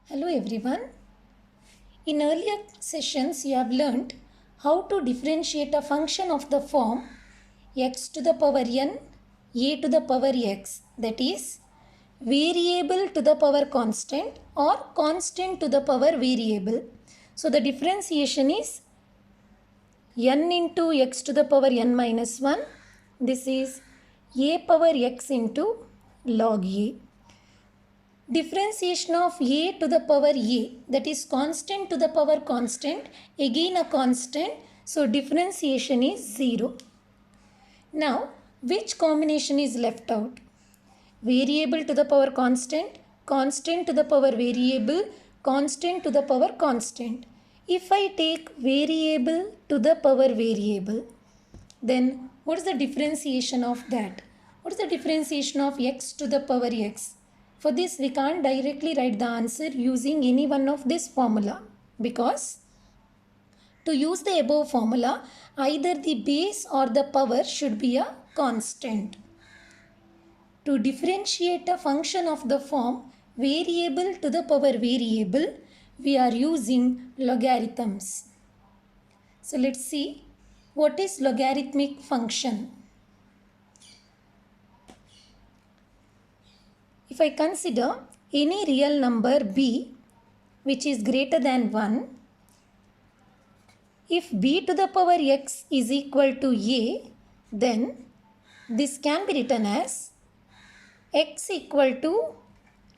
Hello everyone. In earlier sessions you have learnt how to differentiate a function of the form x to the power n a to the power x, that is variable to the power constant or constant to the power variable. So the differentiation is n into x to the power n minus 1. This is a power x into log a. Differentiation of a to the power a, that is constant to the power constant, again a constant, so differentiation is 0. Now which combination is left out? Variable to the power constant, constant to the power variable, constant to the power constant. If I take variable to the power variable, then what is the differentiation of that? What is the differentiation of x to the power x? For this we can't directly write the answer using any one of this formula, because to use the above formula either the base or the power should be a constant. To differentiate a function of the form variable to the power variable, we are using logarithms. So let's see what is logarithmic function. If I consider any real number b which is greater than 1, if b to the power x is equal to a, then this can be written as x equal to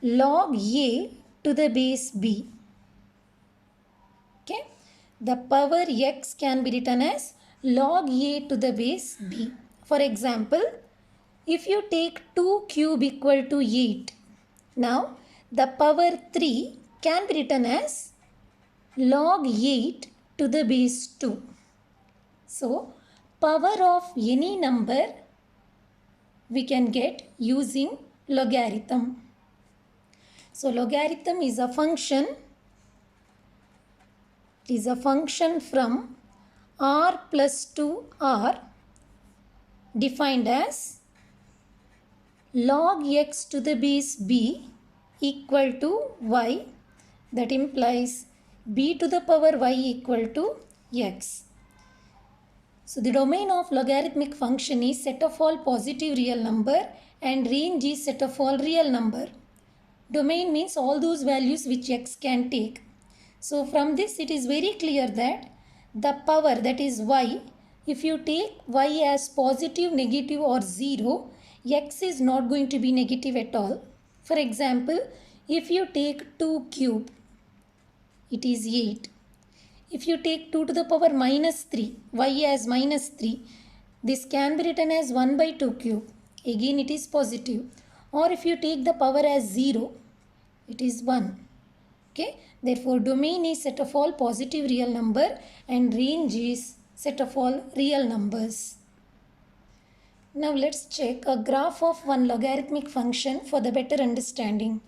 log a to the base b. Okay, the power x can be written as log a to the base b. For example, if you take 2 cube equal to 8, now the power 3 can be written as log 8 to the base 2. So power of any number we can get using logarithm. So logarithm is a function. It is a function from r plus 2r defined as log x to the base b equal to y, that implies b to the power y equal to x. So the domain of logarithmic function is set of all positive real number and range is set of all real number. Domain means all those values which x can take. So from this it is very clear that the power, that is y, if you take y as positive, negative or 0, x is not going to be negative at all. For example, if you take 2 cube, it is 8. If you take 2 to the power minus 3, y as minus 3, this can be written as 1 by 2 cube. Again it is positive. Or if you take the power as 0, it is 1. Okay. Therefore, domain is set of all positive real number and range is set of all real numbers. Now let's check a graph of one logarithmic function for the better understanding.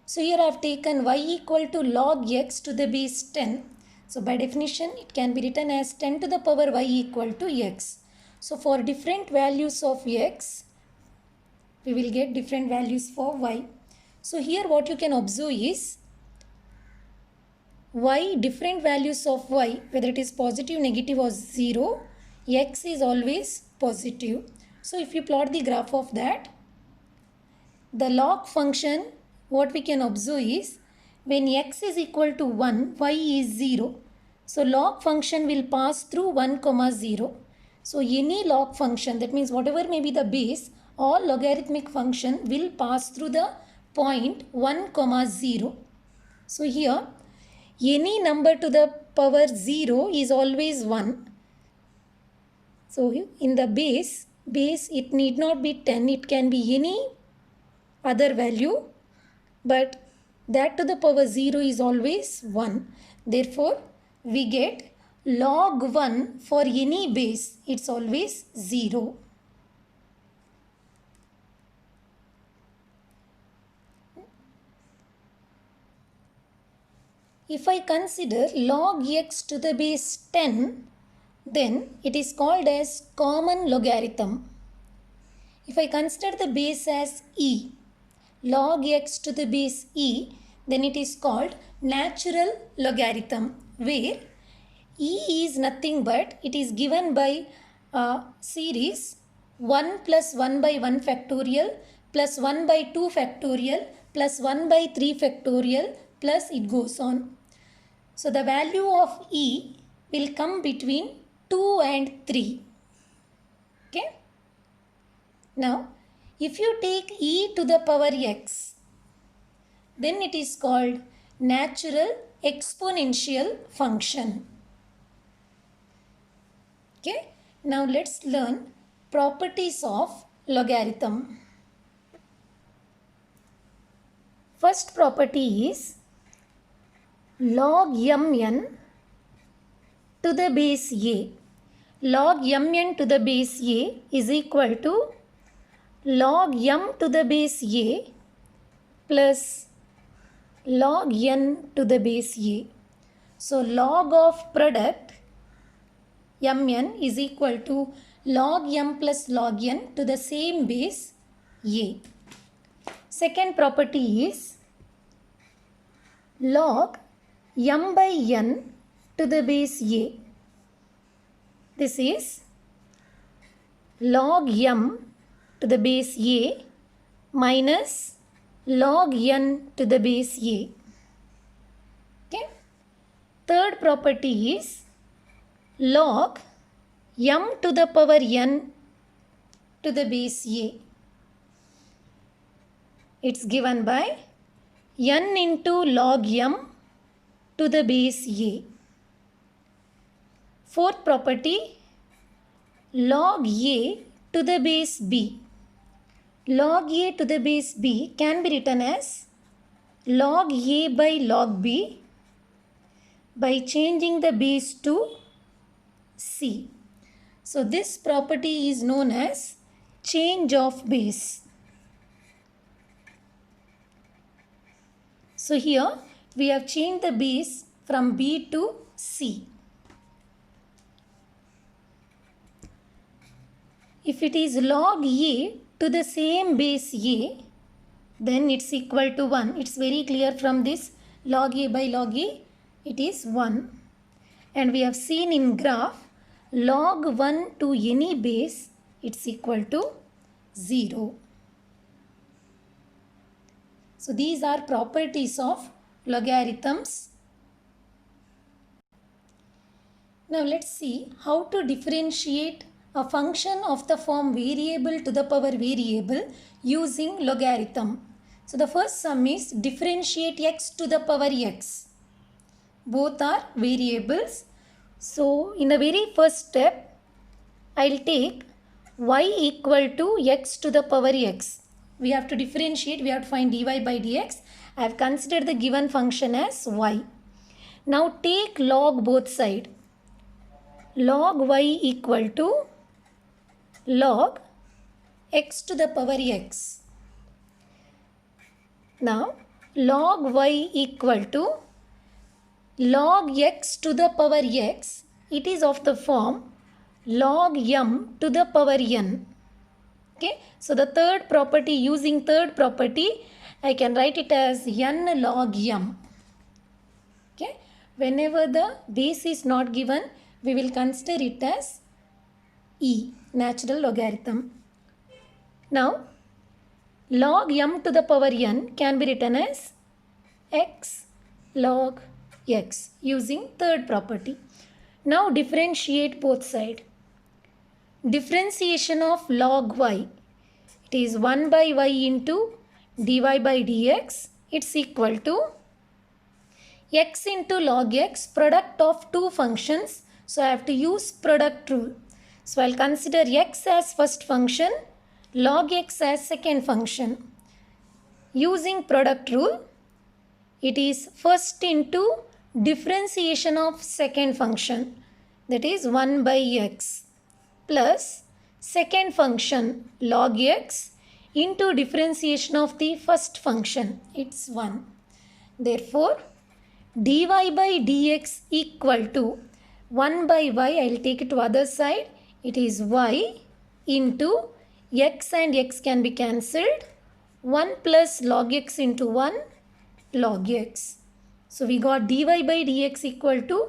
So here I have taken y equal to log x to the base 10. So by definition it can be written as 10 to the power y equal to x. So for different values of x, we will get different values for y. So here what you can observe is y, different values of y, whether it is positive, negative or 0, x is always positive. So if you plot the graph of that, the log function, what we can observe is when x is equal to 1, y is 0. So log function will pass through 1, 0. So any log function, that means whatever may be the base, all logarithmic function will pass through the point 1, 0. So here any number to the power 0 is always 1. So in the base it need not be 10, it can be any other value, but that to the power 0 is always 1. Therefore, we get log 1 for any base, it's always 0. If I consider log x to the base 10, then it is called as common logarithm. If I consider the base as e, log x to the base e, then it is called natural logarithm, where e is nothing but it is given by series 1 plus 1 by 1 factorial plus 1 by 2 factorial plus 1 by 3 factorial plus it goes on. So the value of e will come between 2 and 3. Okay. Now if you take e to the power x, then it is called natural exponential function. Okay. Now let's learn properties of logarithm. First property is log mn to the base a. Log mn to the base a is equal to log m to the base a plus log n to the base a. So log of product mn is equal to log m plus log n to the same base a. Second property is log m by n to the base a. This is log m to the base a minus log n to the base a. Okay. Third property is log m to the power n to the base a. It's given by n into log m to the base a. Fourth property, log a to the base b. Log a to the base b can be written as log a by log b by changing the base to c. So this property is known as change of base. So here we have changed the base from b to c. If it is log a to the same base a, then it's equal to 1. It's very clear from this log a by log a, it is 1. And we have seen in graph log 1 to any base, it's equal to 0. So these are properties of logarithms. Now let's see how to differentiate a function of the form variable to the power variable using logarithm. So the first sum is differentiate x to the power x. Both are variables. So in the very first step, I'll take y equal to x to the power x. We have to differentiate, we have to find dy by dx. I have considered the given function as y. Now take log both sides. Log y equal to log x to the power x. Now log y equal to log x to the power x. It is of the form log m to the power n. Okay. So the third property, using third property, I can write it as n log m. Okay. Whenever the base is not given, we will consider it as e, natural logarithm. Now log m to the power n can be written as x log x using third property. Now differentiate both sides. Differentiation of log y, it is 1 by y into dy by dx. It's equal to x into log x, product of two functions. So I have to use product rule. So I'll consider x as first function, log x as second function. Using product rule, it is first into differentiation of second function, that is 1 by x, plus second function log x into differentiation of the first function, it's 1. Therefore, dy by dx equal to 1 by y, I will take it to other side, it is y into x and x can be cancelled, 1 plus log x into 1 log x. So we got dy by dx equal to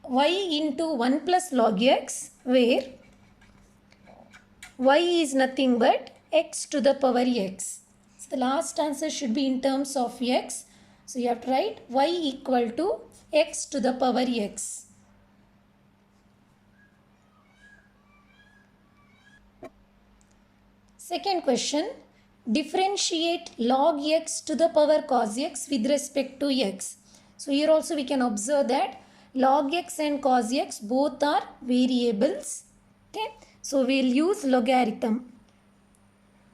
y into 1 plus log x, where y is nothing but x to the power x. So the last answer should be in terms of x. So you have to write y equal to x to the power x. Second question, differentiate log x to the power cos x with respect to x. So here also we can observe that log x and cos x both are variables. Okay, so we will use logarithm.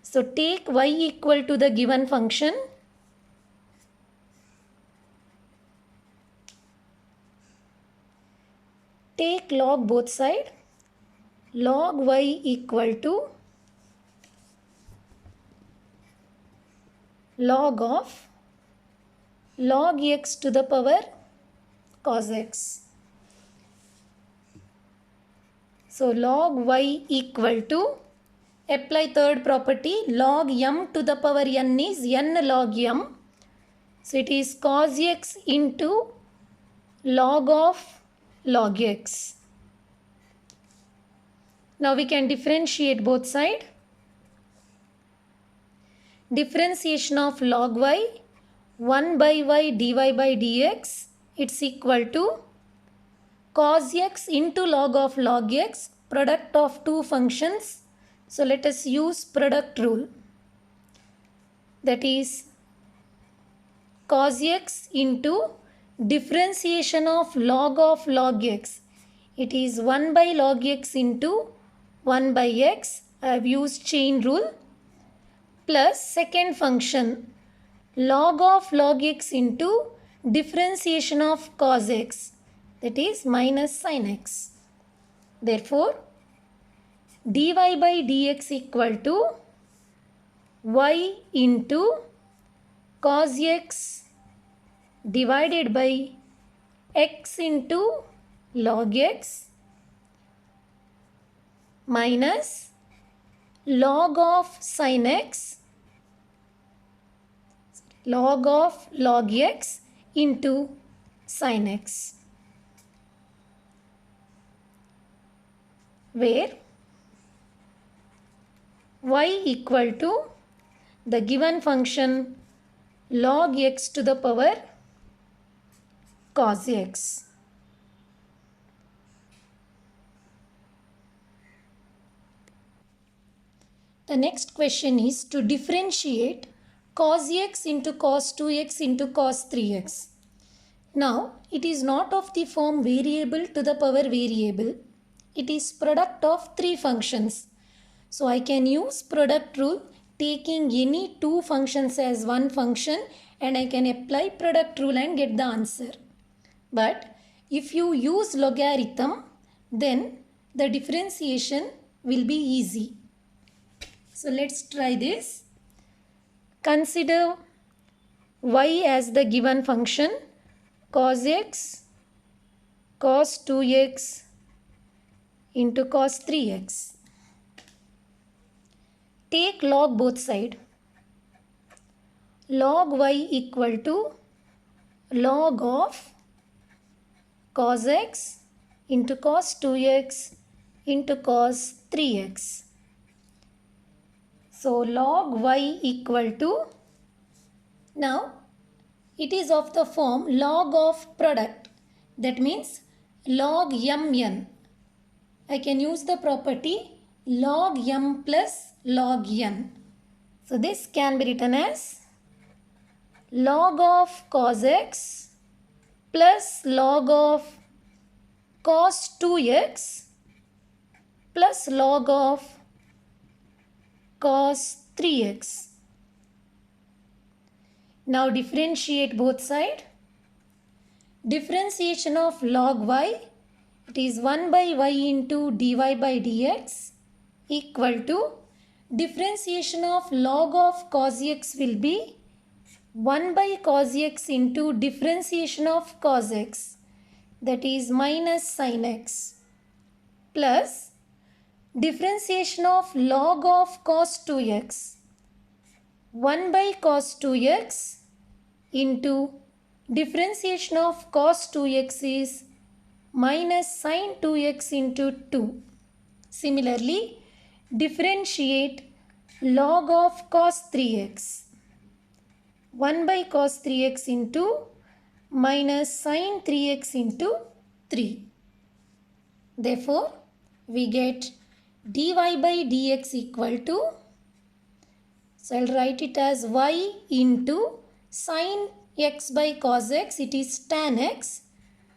So take y equal to the given function. Take log both sides. Log y equal to log of log x to the power cos x. So log y equal to, apply third property, log m to the power n is n log m. So it is cos x into log of log x. Now we can differentiate both sides. Differentiation of log y, 1 by y dy by dx, it's equal to cos x into log of log x, product of two functions. So let us use product rule. That is cos x into differentiation of log x. It is 1 by log x into 1 by x. I have used chain rule. Plus second function, log of log x into differentiation of cos x, that is minus sin x. Therefore, dy by dx equal to y into cos x divided by x into log x minus log of sin x, log of log x into sin x, where y equal to the given function log x to the power cos x. The next question is to differentiate cos x into cos 2x into cos 3x. Now, it is not of the form variable to the power variable. It is product of three functions. So, I can use product rule taking any two functions as one function, and I can apply product rule and get the answer. But if you use logarithm, then the differentiation will be easy. So let's try this. Consider y as the given function cos x cos 2x into cos 3x. Take log both sides. Log y equal to log of cos x into cos 2x into cos 3x. So log y equal to, now it is of the form log of product, that means log mn. I can use the property log m plus log n. So this can be written as log of cos x plus log of cos 2x plus log of cos 3x. Now differentiate both sides. Differentiation of log y, it is 1 by y into dy by dx equal to differentiation of log of cos x will be 1 by cos x into differentiation of cos x, that is minus sin x, plus differentiation of log of cos 2x, 1 by cos 2x into differentiation of cos 2x is minus sin 2x into 2. Similarly, differentiate log of cos 3x. 1 by cos 3x into minus sin 3x into 3. Therefore, we get dy by dx equal to, so I'll write it as y into sin x by cos x, it is tan x.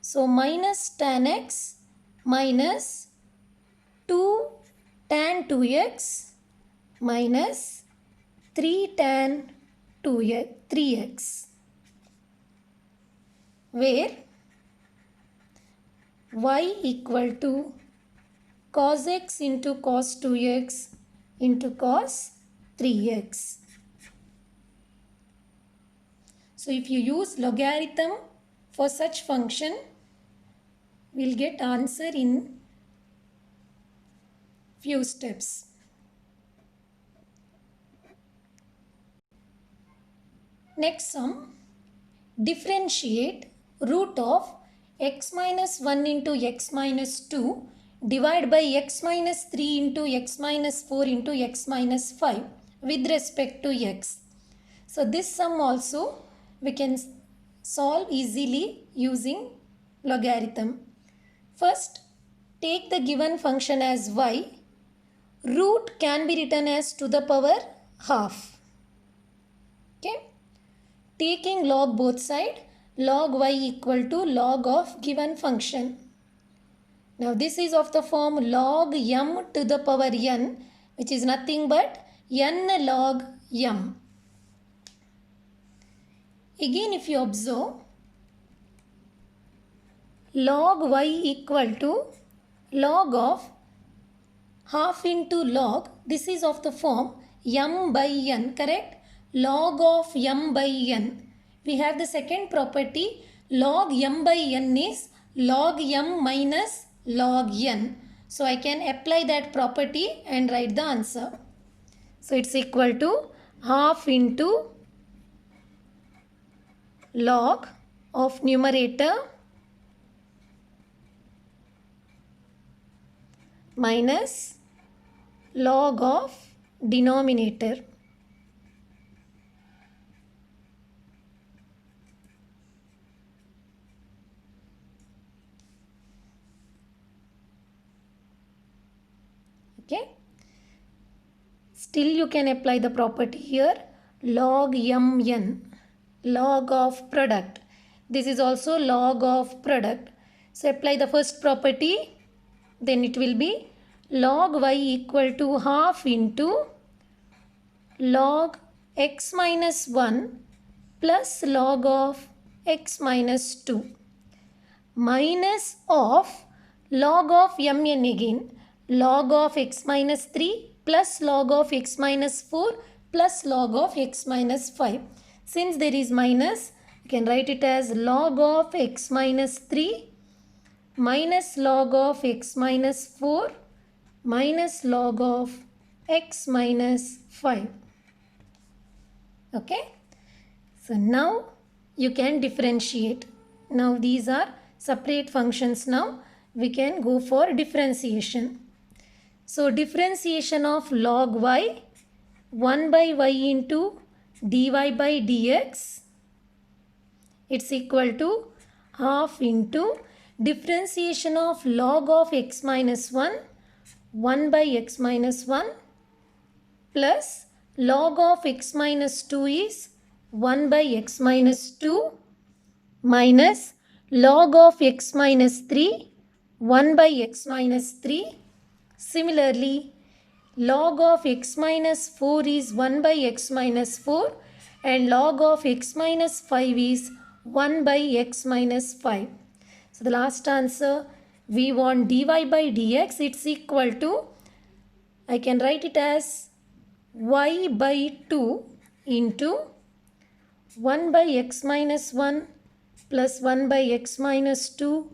So minus tan x minus 2 tan 2x minus 3 tan 3x, where y equal to cos x into cos 2x into cos 3x. So if you use logarithm for such function, we'll get answer in few steps. Next sum, differentiate root of x minus 1 into x minus 2 divided by x minus 3 into x minus 4 into x minus 5 with respect to x. So this sum also we can solve easily using logarithm. First, take the given function as y. Root can be written as to the power half. Okay. Taking log both sides, log y equal to log of given function. Now this is of the form log m to the power n, which is nothing but n log m. Again, if you observe, log y equal to log of half into log, this is of the form m by n, correct? Log of m by n. We have the second property, log m by n is log m minus log n. So I can apply that property and write the answer. So it's equal to half into log of numerator minus log of denominator. Okay. Still you can apply the property here, log mn, log of product. This is also log of product. So apply the first property, then it will be log y equal to half into log x minus 1 plus log of x minus 2 minus of log of mn again, log of x minus 3 plus log of x minus 4 plus log of x minus 5. Since there is minus, you can write it as log of x minus 3 minus log of x minus 4 minus log of x minus 5. Okay. So now you can differentiate. Now these are separate functions. Now we can go for differentiation. So differentiation of log y, 1 by y into dy by dx, it's equal to half into differentiation of log of x minus 1, 1 by x minus 1 plus log of x minus 2 is 1 by x minus 2 minus log of x minus 3, 1 by x minus 3. Similarly, log of x minus 4 is 1 by x minus 4 and log of x minus 5 is 1 by x minus 5. So the last answer, we want dy by dx, it's equal to, I can write it as y by 2 into 1 by x minus 1 plus 1 by x minus 2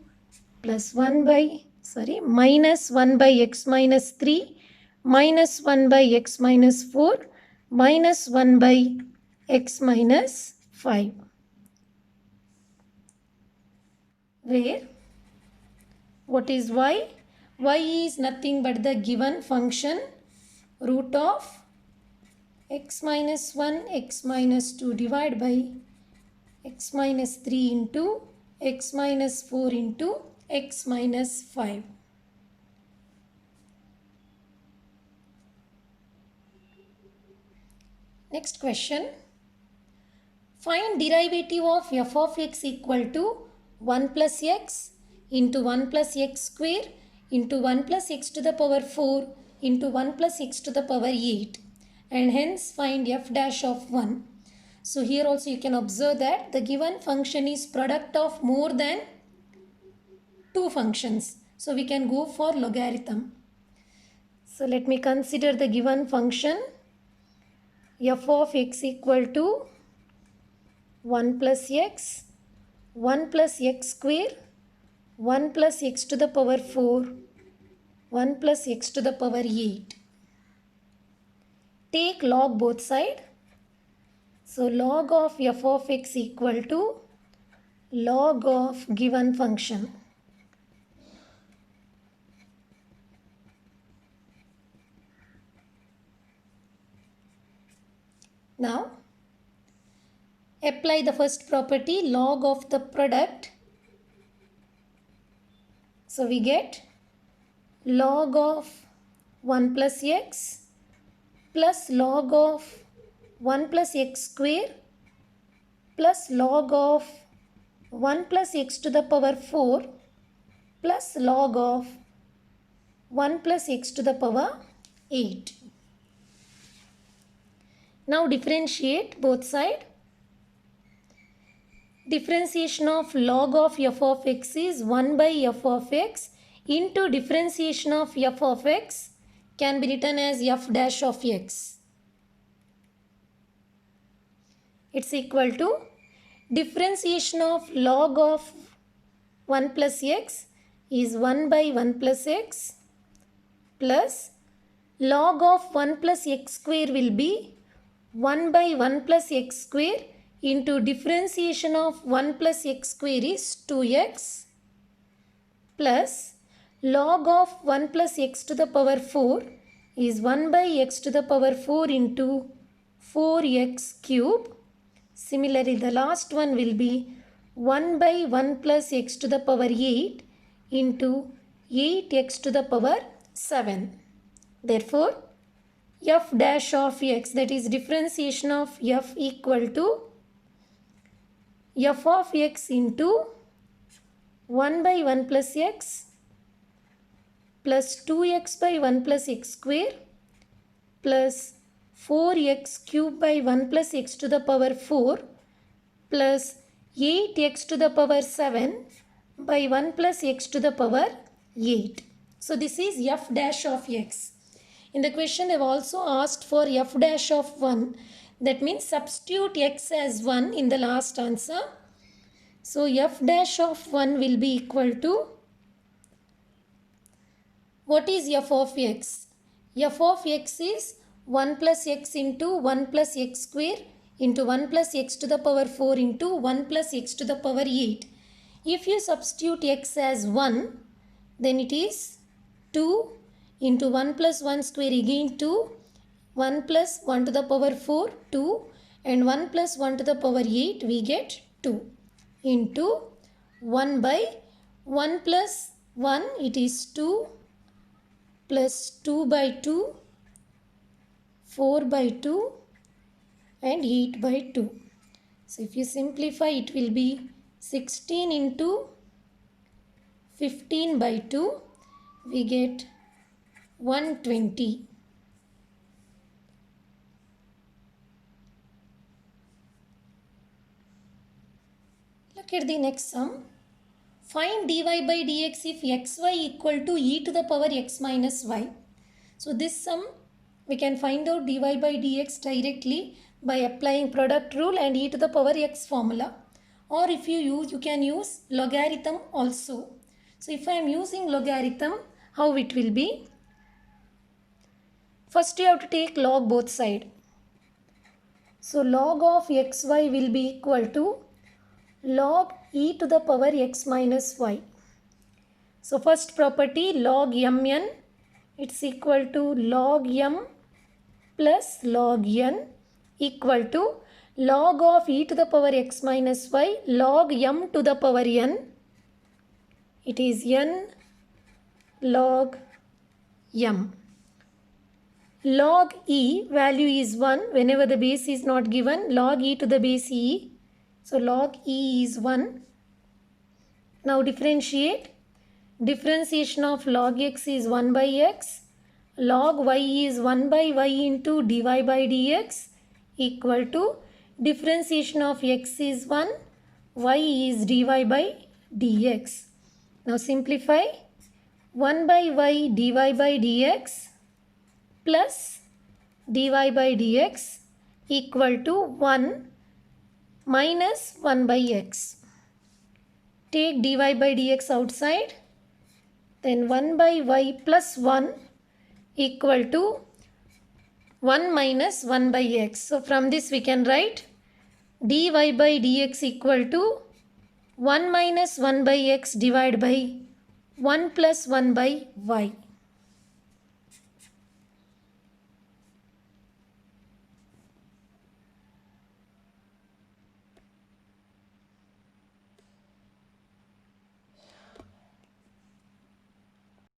plus minus 1 by x minus 3 minus 1 by x minus 4 minus 1 by x minus 5. where what is y? Y is nothing but the given function root of x minus 1, x minus 2 divided by x minus 3 into x minus 4 into x minus 5. Next question. Find derivative of f of x equal to 1 plus x into 1 plus x square into 1 plus x to the power 4 into 1 plus x to the power 8, and hence find f dash of 1. So here also you can observe that the given function is product of more than two functions. So we can go for logarithm. So let me consider the given function f of x equal to 1 plus x, 1 plus x square, 1 plus x to the power 4, 1 plus x to the power 8. Take log both sides. So log of f of x equal to log of given function. Now apply the first property, log of the product. So we get log of 1 plus x plus log of 1 plus x square plus log of 1 plus x to the power 4 plus log of 1 plus x to the power 8. Now differentiate both sides. Differentiation of log of f of x is 1 by f of x into differentiation of f of x can be written as f dash of x. It's equal to differentiation of log of 1 plus x is 1 by 1 plus x plus log of 1 plus x square will be 1 by 1 plus x square into differentiation of 1 plus x square is 2x plus log of 1 plus x to the power 4 is 1 by x to the power 4 into 4x cube. Similarly, the last one will be 1 by 1 plus x to the power 8 into 8x to the power 7. Therefore, f dash of x, that is differentiation of f, equal to f of x into 1 by 1 plus x plus 2x by 1 plus x square plus 4x cube by 1 plus x to the power 4 plus 8x to the power 7 by 1 plus x to the power 8. So this is f dash of x. In the question they have also asked for f dash of 1. That means substitute x as 1 in the last answer. So f dash of 1 will be equal to, what is f of x? F of x is 1 plus x into 1 plus x square into 1 plus x to the power 4 into 1 plus x to the power 8. If you substitute x as 1, then it is 2 into 1 plus 1 square again 2, 1 plus 1 to the power 4, 2, and 1 plus 1 to the power 8, we get 2 into 1 by 1 plus 1, it is 2 plus 2 by 2, 4 by 2 and 8 by 2. So if you simplify, it will be 16 into 15 by 2, we get 120. Look at the next sum. Find dy by dx if xy equal to e to the power x minus y. So this sum we can find out dy by dx directly by applying product rule and e to the power x formula. Or if you can use logarithm also. So if I am using logarithm, how it will be? First you have to take log both sides. So log of xy will be equal to log e to the power x minus y. So first property log mn, it's equal to log m plus log n equal to log of e to the power x minus y log m to the power n. It is n log m. Log e value is 1 whenever the base is not given, log e to the base e. So log e is 1. Now differentiate. Differentiation of log x is 1 by x. Log y is 1 by y into dy by dx equal to differentiation of x is 1, y is dy by dx. Now simplify. 1 by y dy by dx plus dy by dx equal to 1 minus 1 by x. Take dy by dx outside. Then 1 by y plus 1 equal to 1 minus 1 by x. So from this we can write dy by dx equal to 1 minus 1 by x divided by 1 plus 1 by y.